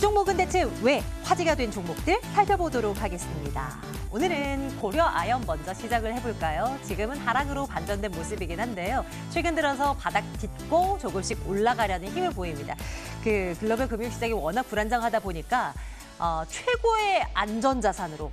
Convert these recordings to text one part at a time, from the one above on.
종목은 대체 왜 화제가 된 종목들 살펴보도록 하겠습니다. 오늘은 고려 아연 먼저 시작을 해볼까요? 지금은 하락으로 반전된 모습이긴 한데요. 최근 들어서 바닥 딛고 조금씩 올라가려는 힘을 보입니다. 그 글로벌 금융시장이 워낙 불안정하다 보니까 최고의 안전자산으로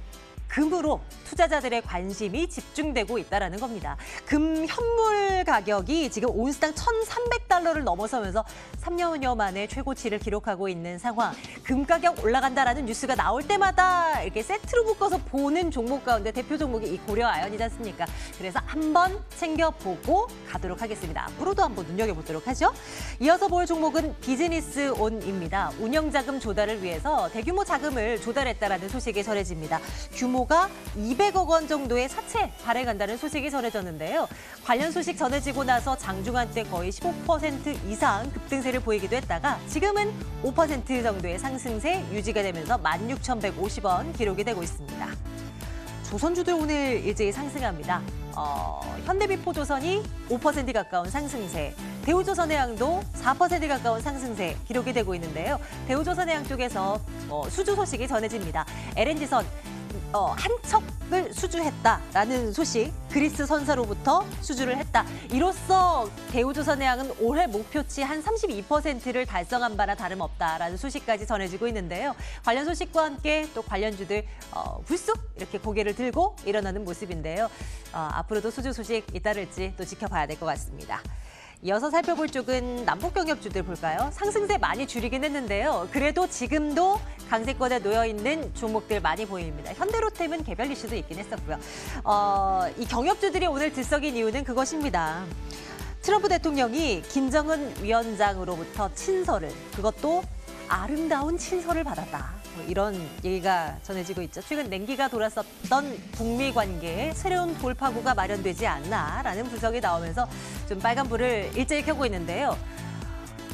금으로 투자자들의 관심이 집중되고 있다는 겁니다. 금 현물 가격이 지금 온스당 1,300달러를 넘어서면서 3년여 만에 최고치를 기록하고 있는 상황. 금 가격 올라간다라는 뉴스가 나올 때마다 이렇게 세트로 묶어서 보는 종목 가운데 대표 종목이 이 고려 아연이지 않습니까? 그래서 한번 챙겨보고 가도록 하겠습니다. 앞으로도 한번 눈여겨보도록 하죠. 이어서 볼 종목은 비즈니스 온입니다. 운영자금 조달을 위해서 대규모 자금을 조달했다라는 소식이 전해집니다. 규모가 200억 원 정도의 사채 발행한다는 소식이 전해졌는데요. 관련 소식 전해지고 나서 장중한 때 거의 15% 이상 급등세를 보이기도 했다가 지금은 5% 정도의 상승세 유지가 되면서 16,150원 기록이 되고 있습니다. 조선주들 오늘 일제히 상승합니다. 현대비포조선이 5% 가까운 상승세, 대우조선해양도 4% 가까운 상승세 기록이 되고 있는데요. 대우조선해양 쪽에서 수주 소식이 전해집니다. LNG선 한 척을 수주했다라는 소식, 그리스 선사로부터 수주를 했다. 이로써 대우조선해양은 올해 목표치 한 32%를 달성한 바나 다름없다라는 소식까지 전해지고 있는데요. 관련 소식과 함께 또 관련주들 불쑥 이렇게 고개를 들고 일어나는 모습인데요. 앞으로도 수주 소식 잇따를지 또 지켜봐야 될 것 같습니다. 이어서 살펴볼 쪽은 남북경협주들 볼까요? 상승세 많이 줄이긴 했는데요. 그래도 지금도 강세권에 놓여있는 종목들 많이 보입니다. 현대로템은 개별 이슈도 있긴 했었고요. 이 경협주들이 오늘 들썩인 이유는 그것입니다. 트럼프 대통령이 김정은 위원장으로부터 친서를, 그것도 아름다운 친서를 받았다. 이런 얘기가 전해지고 있죠. 최근 냉기가 돌았었던 북미 관계에 새로운 돌파구가 마련되지 않나라는 분석이 나오면서 좀 빨간불을 일제히 켜고 있는데요.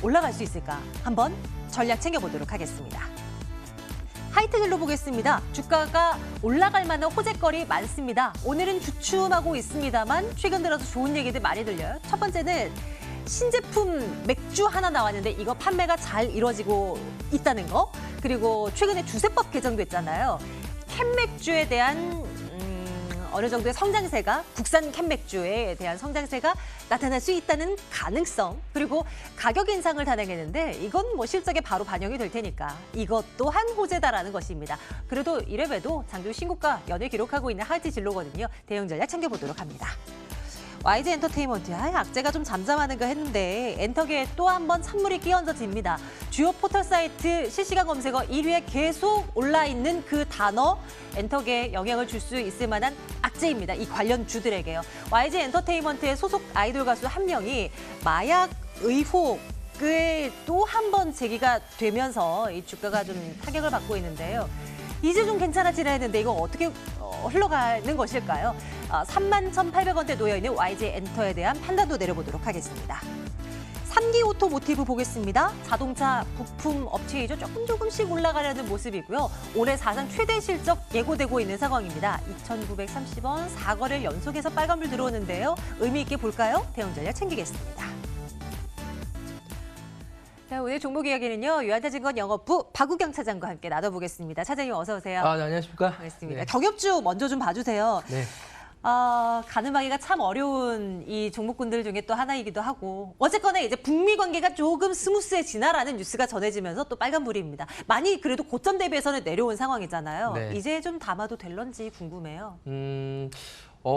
올라갈 수 있을까? 한번 전략 챙겨보도록 하겠습니다. 하이트글로 보겠습니다. 주가가 올라갈 만한 호재거리 많습니다. 오늘은 주춤하고 있습니다만 최근 들어서 좋은 얘기들 많이 들려요. 첫 번째는 신제품 맥주 하나 나왔는데 이거 판매가 잘 이루어지고 있다는 거. 그리고 최근에 주세법 개정됐잖아요. 캔맥주에 대한 어느 정도의 성장세가, 국산 캔맥주에 대한 성장세가 나타날 수 있다는 가능성, 그리고 가격 인상을 단행했는데 이건 뭐 실적에 바로 반영이 될 테니까 이것 또한 호재다라는 것입니다. 그래도 이래봬도 장중 신고가 연일 기록하고 있는 하이트 진로거든요. 대응 전략 챙겨보도록 합니다. YG 엔터테인먼트, 악재가 좀 잠잠하는가 했는데 엔터계에 또 한 번 찬물이 끼얹어집니다. 주요 포털 사이트 실시간 검색어 1위에 계속 올라있는 그 단어, 엔터계에 영향을 줄 수 있을 만한 악재입니다. 이 관련 주들에게요. YG 엔터테인먼트의 소속 아이돌 가수 한 명이 마약 의혹에 또 한 번 제기가 되면서 이 주가가 좀 타격을 받고 있는데요. 이제 좀 괜찮아지려 했는데 이거 어떻게 흘러가는 것일까요? 31,800원대 놓여있는 YG 엔터에 대한 판단도 내려보도록 하겠습니다. 3기 오토모티브 보겠습니다. 자동차 부품 업체이죠. 조금씩 올라가려는 모습이고요. 올해 사상 최대 실적 예고되고 있는 상황입니다. 2,930원 4거래를 연속해서 빨간불 들어오는데요. 의미 있게 볼까요? 대응 전략 챙기겠습니다. 자, 오늘 종목 이야기는요. 유한타증권 영업부 박우경 차장과 함께 나눠보겠습니다. 차장님 어서 오세요. 네, 안녕하십니까? 반갑습니다. 네. 경협주 먼저 좀 봐주세요. 네. 가늠하기가 참 어려운 이 종목군들 중에 또 하나이기도 하고 어쨌거나 이제 북미 관계가 조금 스무스해지나라는 뉴스가 전해지면서 또 빨간불입니다. 많이 그래도 고점 대비해서는 내려온 상황이잖아요. 네. 이제 좀 담아도 될런지 궁금해요.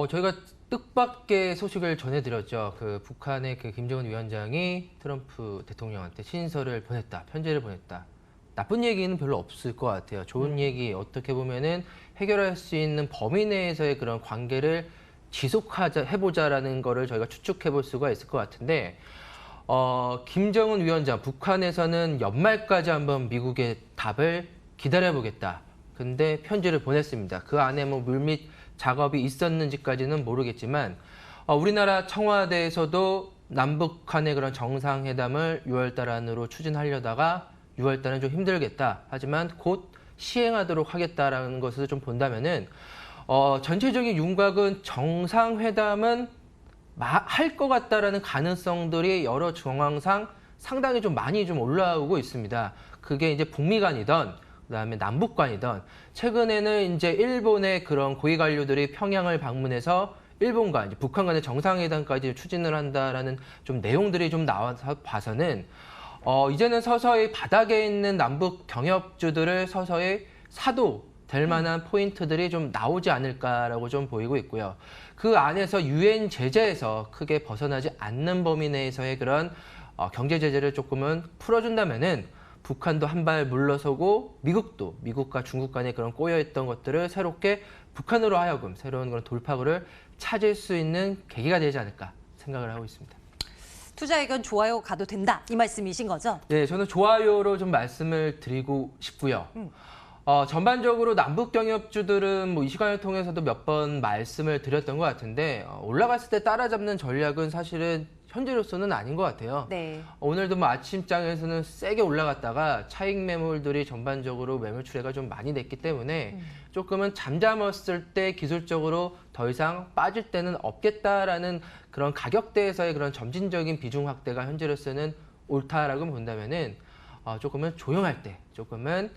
저희가 뜻밖의 소식을 전해드렸죠. 그 북한의 그 김정은 위원장이 트럼프 대통령한테 친서를 보냈다, 편지를 보냈다. 나쁜 얘기는 별로 없을 것 같아요. 좋은 얘기, 어떻게 보면은 해결할 수 있는 범위 내에서의 그런 관계를 해보자라는 거를 저희가 추측해 볼 수가 있을 것 같은데, 김정은 위원장, 북한에서는 연말까지 한번 미국의 답을 기다려보겠다. 근데 편지를 보냈습니다. 그 안에 뭐 물밑 작업이 있었는지까지는 모르겠지만, 우리나라 청와대에서도 남북 간의 그런 정상회담을 6월달 안으로 추진하려다가 6월달은 좀 힘들겠다. 하지만 곧 시행하도록 하겠다라는 것을 좀 본다면은 전체적인 윤곽은 정상회담은 할 것 같다라는 가능성들이 여러 정황상 상당히 좀 많이 좀 올라오고 있습니다. 그게 이제 북미간이던 그다음에 남북간이던 최근에는 이제 일본의 그런 고위 관료들이 평양을 방문해서 일본과 이제 북한 간의 정상회담까지 추진을 한다라는 좀 내용들이 좀 나와서 봐서는 이제는 서서히 바닥에 있는 남북 경협주들을 서서히 사도 될 만한 포인트들이 좀 나오지 않을까라고 좀 보이고 있고요. 그 안에서 유엔 제재에서 크게 벗어나지 않는 범위 내에서의 그런 경제 제재를 조금은 풀어준다면은 북한도 한 발 물러서고 미국도 미국과 중국 간의 그런 꼬여있던 것들을 새롭게 북한으로 하여금 새로운 그런 돌파구를 찾을 수 있는 계기가 되지 않을까 생각을 하고 있습니다. 투자 의견 좋아요 가도 된다 이 말씀이신 거죠? 네, 저는 좋아요로 좀 말씀을 드리고 싶고요. 전반적으로 남북 경협주들은 뭐 이 시간을 통해서도 몇 번 말씀을 드렸던 것 같은데 올라갔을 때 따라잡는 전략은 사실은 현재로서는 아닌 것 같아요. 네. 오늘도 뭐 아침장에서는 세게 올라갔다가 차익 매물들이 전반적으로 매물 출회가 좀 많이 됐기 때문에 조금은 잠잠했을 때 기술적으로 더 이상 빠질 때는 없겠다라는 그런 가격대에서의 그런 점진적인 비중 확대가 현재로서는 옳다라고 본다면은 조금은 조용할 때, 조금은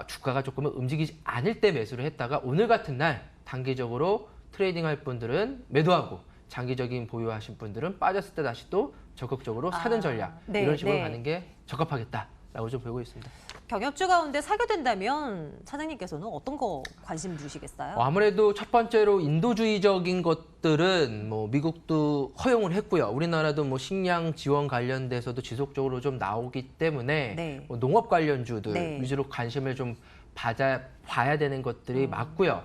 주가가 조금은 움직이지 않을 때 매수를 했다가 오늘 같은 날 단기적으로 트레이딩할 분들은 매도하고 장기적인 보유하신 분들은 빠졌을 때 다시 또 적극적으로 사는 전략 네, 이런 식으로 네. 가는 게 적합하겠다라고 좀 보고 있습니다. 경협주 가운데 사게 된다면 차장님께서는 어떤 거 관심 두시겠어요? 아무래도 첫 번째로 인도주의적인 것들은 뭐 미국도 허용을 했고요. 우리나라도 뭐 식량 지원 관련돼서도 지속적으로 좀 나오기 때문에 네. 뭐 농업 관련주들 네. 위주로 관심을 좀 봐야 되는 것들이 맞고요.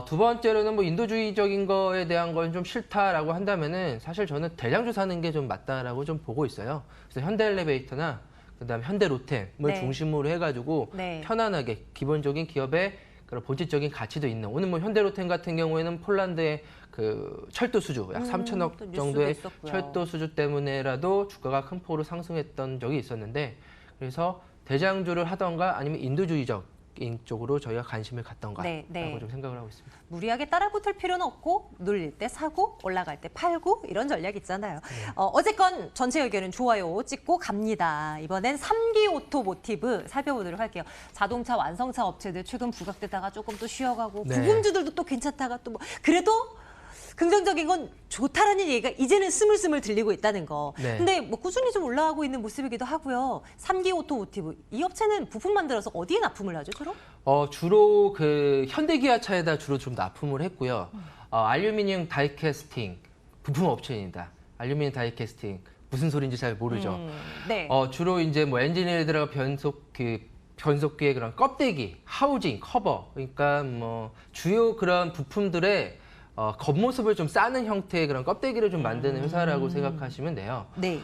두 번째로는 뭐 인도주의적인 거에 대한 건 좀 싫다라고 한다면은 사실 저는 대장주 사는 게 좀 맞다라고 좀 보고 있어요. 그래서 현대엘리베이터나 그다음 현대로템을 네. 중심으로 해가지고 네. 편안하게 기본적인 기업의 그런 본질적인 가치도 있는 오늘 뭐 현대로템 같은 경우에는 폴란드의 그 철도 수주 약 또 3천억 뉴스도 정도의 있었고요. 철도 수주 때문에라도 주가가 큰 폭으로 상승했던 적이 있었는데 그래서 대장주를 하던가 아니면 인도주의적 쪽으로 저희가 관심을 갖던가라고 네, 네. 좀 생각을 하고 있습니다. 무리하게 따라붙을 필요는 없고 눌릴 때 사고 올라갈 때 팔고 이런 전략 있잖아요. 어쨌건 전체 의견은 좋아요 찍고 갑니다. 이번엔 3기 오토모티브 살펴보도록 할게요. 자동차 완성차 업체들 최근 부각되다가 조금 또 쉬어가고 네. 부품주들도 또 괜찮다가 또 뭐 그래도 긍정적인 건 좋다라는 얘기가 이제는 스물스물 들리고 있다는 거. 네. 근데 뭐 꾸준히 좀 올라가고 있는 모습이기도 하고요. 3기 오토모티브 이 업체는 부품 만들어서 어디에 납품을 하죠, 주로? 주로 그 현대기아차에다 주로 좀 납품을 했고요. 알루미늄 다이캐스팅 부품 업체입니다. 알루미늄 다이캐스팅 무슨 소리인지 잘 모르죠. 네. 주로 이제 뭐 엔진에 들어가 변속기의 그런 껍데기, 하우징, 커버, 그러니까 뭐 주요 그런 부품들의 겉모습을 좀 싸는 형태의 그런 껍데기를 좀 만드는 회사라고 생각하시면 돼요. 네.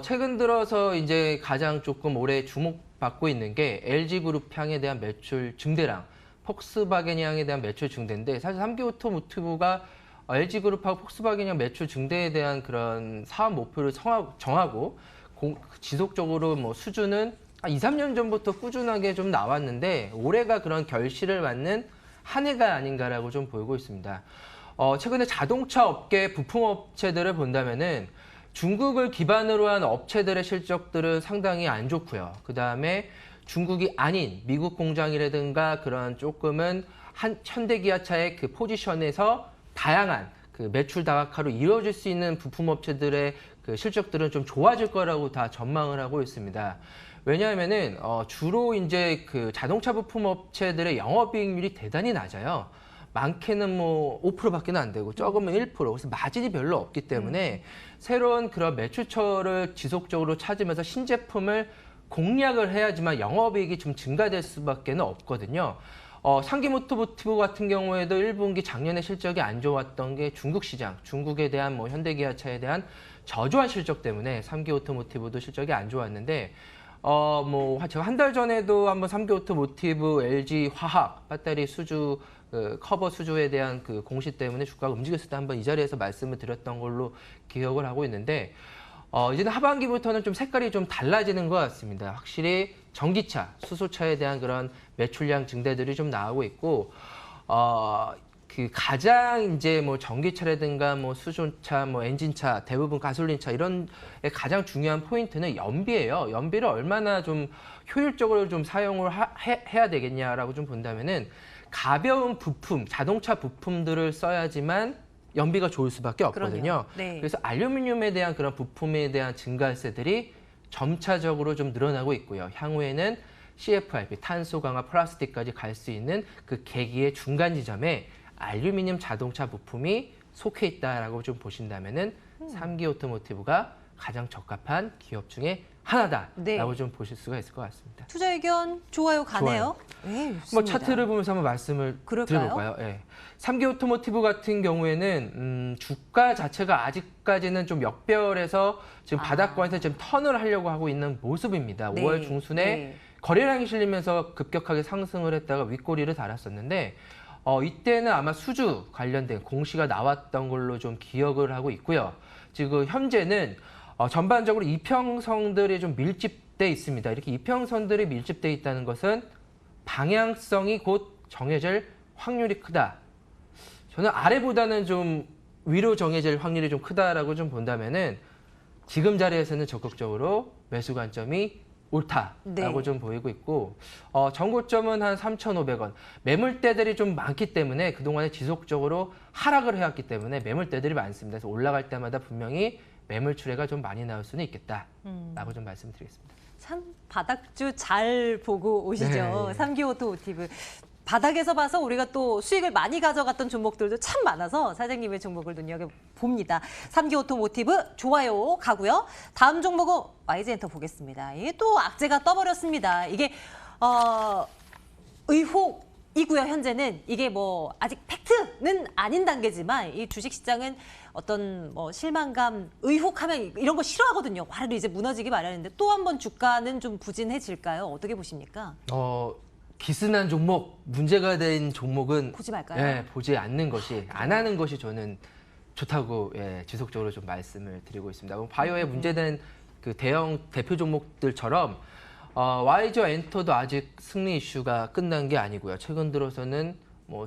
최근 들어서 이제 가장 조금 올해 주목받고 있는 게 LG그룹 향에 대한 매출 증대랑 폭스바겐 향에 대한 매출 증대인데 사실 3기 오토모티브가 LG그룹하고 폭스바겐 향 매출 증대에 대한 그런 사업 목표를 정하고 지속적으로 뭐 수준은 한 2, 3년 전부터 꾸준하게 좀 나왔는데 올해가 그런 결실을 맞는 한 해가 아닌가라고 좀 보이고 있습니다. 최근에 자동차 업계 부품 업체들을 본다면은 중국을 기반으로 한 업체들의 실적들은 상당히 안 좋고요. 그 다음에 중국이 아닌 미국 공장이라든가 그런 조금은 현대기아차의 그 포지션에서 다양한 그 매출 다각화로 이루어질 수 있는 부품 업체들의 그 실적들은 좀 좋아질 거라고 다 전망을 하고 있습니다. 왜냐하면은 주로 이제 그 자동차 부품 업체들의 영업이익률이 대단히 낮아요. 많게는 뭐 5%밖에 안 되고 적으면 1%. 그래서 마진이 별로 없기 때문에 새로운 그런 매출처를 지속적으로 찾으면서 신제품을 공략을 해야지만 영업이익이 좀 증가될 수밖에 없거든요. 상기 오토모티브 같은 경우에도 1분기 작년에 실적이 안 좋았던 게 중국 시장, 중국에 대한 뭐 현대기아차에 대한 저조한 실적 때문에 3기 오토모티브도 실적이 안 좋았는데 제가 한 달 전에도 한번 3기 오토모티브 LG 화학 배터리 수주 커버 수주에 대한 그 공시 때문에 주가가 움직였을 때 한번 이 자리에서 말씀을 드렸던 걸로 기억을 하고 있는데 이제는 하반기부터는 좀 색깔이 좀 달라지는 것 같습니다. 확실히 전기차, 수소차에 대한 그런 매출량 증대들이 좀 나오고 있고 그 가장 이제 뭐 전기차라든가 뭐 수소차, 뭐 엔진차, 대부분 가솔린차 이런 가장 중요한 포인트는 연비예요. 연비를 얼마나 좀 효율적으로 좀 사용을 해야 되겠냐라고 좀 본다면은 가벼운 부품, 자동차 부품들을 써야지만 연비가 좋을 수밖에 없거든요. 네. 그래서 알루미늄에 대한 그런 부품에 대한 증가세들이 점차적으로 좀 늘어나고 있고요. 향후에는 CFRP, 탄소 강화 플라스틱까지 갈 수 있는 그 계기의 중간 지점에 알루미늄 자동차 부품이 속해 있다라고 좀 보신다면은 3기 오토모티브가 가장 적합한 기업 중에 하나다라고 네. 좀 보실 수가 있을 것 같습니다. 투자 의견 좋아요 가네요. 네, 뭐 좋습니다. 차트를 보면서 한번 말씀을 그럴까요? 드려볼까요? 예. 3기 오토모티브 같은 경우에는 주가 자체가 아직까지는 좀 역배열해서 지금 바닥권에서 지금 턴을 하려고 하고 있는 모습입니다. 네. 5월 중순에 네. 거래량이 실리면서 급격하게 상승을 했다가 윗꼬리를 달았었는데 이때는 아마 수주 관련된 공시가 나왔던 걸로 좀 기억을 하고 있고요. 지금 현재는 전반적으로 이평선들이 좀 밀집돼 있습니다. 이렇게 이평선들이 밀집돼 있다는 것은 방향성이 곧 정해질 확률이 크다. 저는 아래보다는 좀 위로 정해질 확률이 좀 크다라고 좀 본다면은 지금 자리에서는 적극적으로 매수 관점이 옳다라고 네. 좀 보이고 있고 전고점은 한 3,500원. 매물대들이 좀 많기 때문에 그동안에 지속적으로 하락을 해왔기 때문에 매물대들이 많습니다. 그래서 올라갈 때마다 분명히 매물 출회가 좀 많이 나올 수는 있겠다라고 좀 말씀드리겠습니다. 참 바닥주 잘 보고 오시죠. 네. 3기 오토모티브. 바닥에서 봐서 우리가 또 수익을 많이 가져갔던 종목들도 참 많아서 사장님의 종목을 눈여겨봅니다. 3기 오토모티브 좋아요 가고요. 다음 종목은 YG엔터 보겠습니다. 이게 또 악재가 떠버렸습니다. 이게 의혹이고요. 현재는 이게 뭐 아직 팩트는 아닌 단계지만 이 주식시장은 어떤 뭐 실망감, 의혹하면 이런 거 싫어하거든요. 바로 이제 무너지기 마련인데 또 한 번 주가는 좀 부진해질까요? 어떻게 보십니까? 기스난 종목, 문제가 된 종목은 보지 말까요? 예, 보지 않는 것이, 안 하는 것이 저는 좋다고 지속적으로 좀 말씀을 드리고 있습니다. 바이오에 문제된 그 대형 대표 종목들처럼 와이저 엔터도 아직 승리 이슈가 끝난 게 아니고요. 최근 들어서는 뭐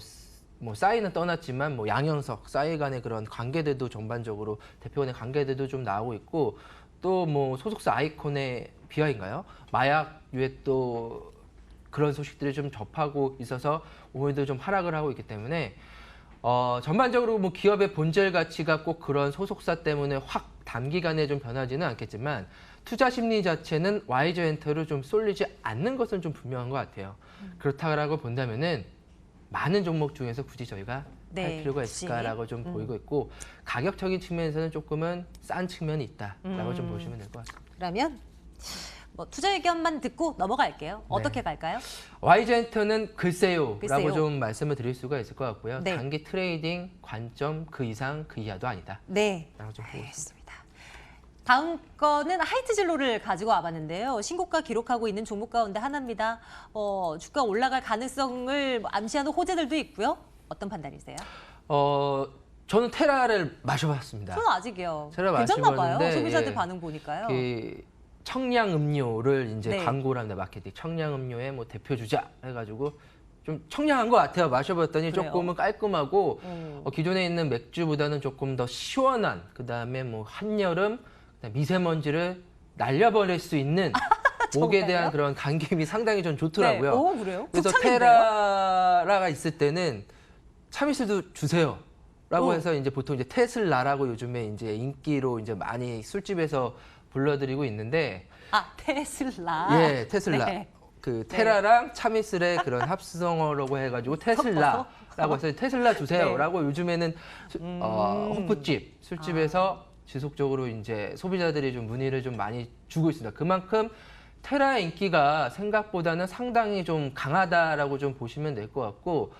싸이는 떠났지만 뭐 양현석, 싸이 간의 그런 관계들도 전반적으로 대표 간의 관계들도 좀 나오고 있고 또 뭐 소속사 아이콘의 비하인가요? 마약 유해 또 그런 소식들을 좀 접하고 있어서 오늘도 좀 하락을 하고 있기 때문에 전반적으로 뭐 기업의 본질 가치가 꼭 그런 소속사 때문에 확 단기간에 좀 변하지는 않겠지만 투자 심리 자체는 와이저 엔터로 좀 쏠리지 않는 것은 좀 분명한 것 같아요. 그렇다고 본다면은 많은 종목 중에서 굳이 저희가 네, 할 필요가 있을까라고 좀 보이고 있고 가격적인 측면에서는 조금은 싼 측면이 있다라고 좀 보시면 될 것 같습니다. 그러면 뭐 투자 의견만 듣고 넘어갈게요. 어떻게 갈까요? YG엔터는 글쎄요라고 글쎄요. 좀 말씀을 드릴 수가 있을 것 같고요. 네. 단기 트레이딩 관점 그 이상 그 이하도 아니다. 네, 라고 좀 보고 있습니다. 알겠습니다. 다음 거는 하이트 진로를 가지고 와봤는데요. 신고가 기록하고 있는 종목 가운데 하나입니다. 주가 올라갈 가능성을 암시하는 호재들도 있고요. 어떤 판단이세요? 저는 테라를 마셔봤습니다. 저는 아직이요. 테라 괜찮나 봐요. 마셔봤는데, 소비자들 예. 반응 보니까요. 그 청량 음료를 이제 네. 광고를 합니다. 마케팅. 청량 음료의 뭐 대표 주자 해가지고 좀 청량한 것 같아요. 마셔봤더니 그래요? 조금은 깔끔하고 음. 기존에 있는 맥주보다는 조금 더 시원한 그다음에 뭐 한여름 그다음에 미세먼지를 날려버릴 수 있는 목에 정말요? 대한 그런 감김이 상당히 좀 좋더라고요. 네. 오, 그래요? 그래서 극찬인데요? 테라가 있을 때는 참이슬도 주세요. 라고 오. 해서 이제 보통 이제 테슬라라고 요즘에 이제 인기로 이제 많이 술집에서 불러드리고 있는데 아, 테슬라. 예, 테슬라. 네. 그 테라랑 참이슬의 그런 합성어라고 해가지고 테슬라라고 해서 테슬라 주세요라고 요즘에는 호프집, 술집에서 지속적으로 이제 소비자들이 좀 문의를 좀 많이 주고 있습니다. 그만큼 테라의 인기가 생각보다는 상당히 좀 강하다라고 좀 보시면 될 것 같고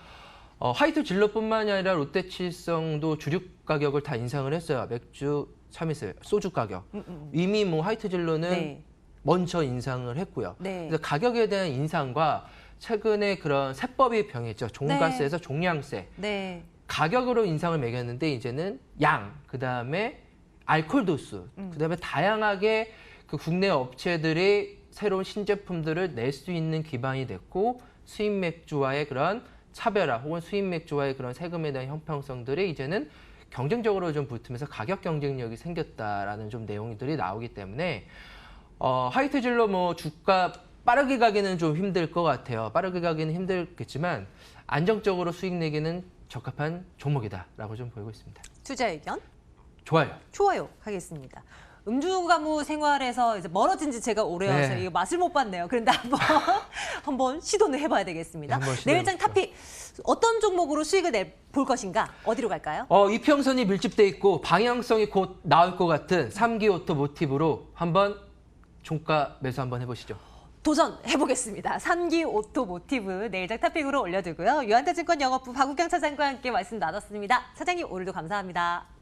화이트 진로뿐만이 아니라 롯데칠성도 주류 가격을 다 인상을 했어요. 맥주, 참이슬, 소주 가격. 이미 뭐 화이트 진로는 네. 먼저 인상을 했고요. 네. 그래서 가격에 대한 인상과 최근에 그런 세법이 병했죠. 종가세에서 종량세. 네. 가격으로 인상을 매겼는데 이제는 양, 그다음에 알코올 도수, 그다음에 다양하게 그 국내 업체들이 새로운 신제품들을 낼 수 있는 기반이 됐고 수입 맥주와의 그런 차별화 혹은 수입 맥주와의 그런 세금에 대한 형평성들이 이제는 경쟁적으로 좀 붙으면서 가격 경쟁력이 생겼다라는 좀 내용들이 나오기 때문에 화이트질로 뭐 주가 빠르게 가기는 좀 힘들 것 같아요. 빠르게 가기는 힘들겠지만 안정적으로 수익 내기는 적합한 종목이다라고 좀 보이고 있습니다. 투자 의견? 좋아요. 좋아요. 하겠습니다. 음주 가무 생활에서 이제 멀어진 지 제가 오래여서 네. 이거 맛을 못 봤네요. 그런데 한번 시도는 해봐야 되겠습니다. 네, 한번 시도해 내일장 보십시오. 탑픽 어떤 종목으로 수익을 볼 것인가? 어디로 갈까요? 이평선이 밀집돼 있고 방향성이 곧 나올 것 같은 3기 오토모티브로 한번 종가 매수 한번 해보시죠. 도전해보겠습니다. 3기 오토모티브 내일장 탑픽으로 올려두고요. 유한타증권 영업부 박우경 차장과 함께 말씀 나눴습니다. 차장님 오늘도 감사합니다.